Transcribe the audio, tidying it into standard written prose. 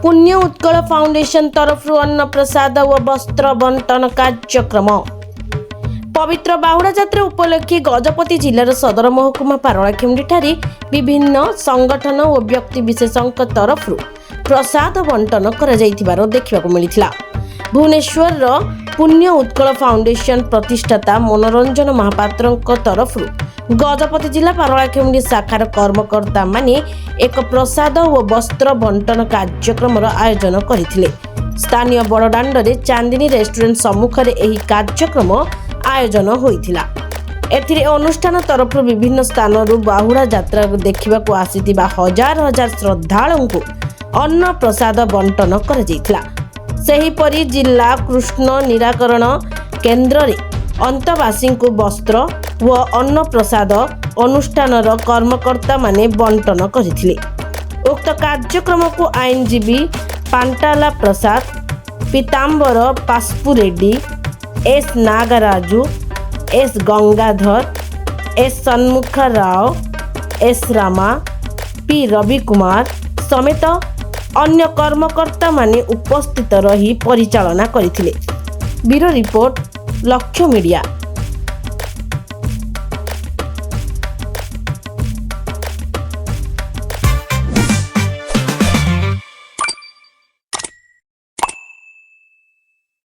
पुण्य उत्कल फाउंडेशन तरफ अन्न प्रसाद व वस्त्र बंटन कार्यक्रम। पवित्र बाहुड़ा यात्रा उपलक्षे गजपति जिलार सदर महकुमा पारଳାଖେମୁଣ୍ଡି ଠାରେ विभिन्न संगठन और व्यक्ति विशेषों तरफ प्रसाद बंटन करा देखा मिलता। भुवनेश्वर पुण्य उत्कल फाउंडेशन प्रतिष्ठाता मनोरंजन महापात्र तरफ गजपति जिला पारଳାଖେମୁଣ୍ଡି शाखार कर्मकर्ता माने एक प्रसाद और वस्त्र बंटन कार्यक्रम आयोजन करथिले। स्थानीय बड़दाण्डे चांदिनी रेस्टोरेंट सम्मुख में कार्यक्रम आयोजन होइथिला। एथिरे अनुष्ठान तरफ विभिन्न स्थान बाहुड़ा यात्रा देखा आसीथिबा हजार हजार श्रद्धालुओं को अन्न प्रसाद बंटन करा जायथिला। सेहीपरि जिला कृष्ण निराकरण केन्द्र रे अंतवासी को वस्त्र व अन्न प्रसाद अनुष्ठान कर्मकर्ता माने बंटन करथिले। उक्त कार्यक्रम को आईनजीवी Pantala Prasad, Pitambar Paspu Reddy, S Nagaraju, S Gangadhar, S Sanmukh Rao, S Rama, P Ravi Kumar समेत अन्य कर्मकर्ता माने उपस्थित रही परिचालना करथिले। Bureau report Lakshya media.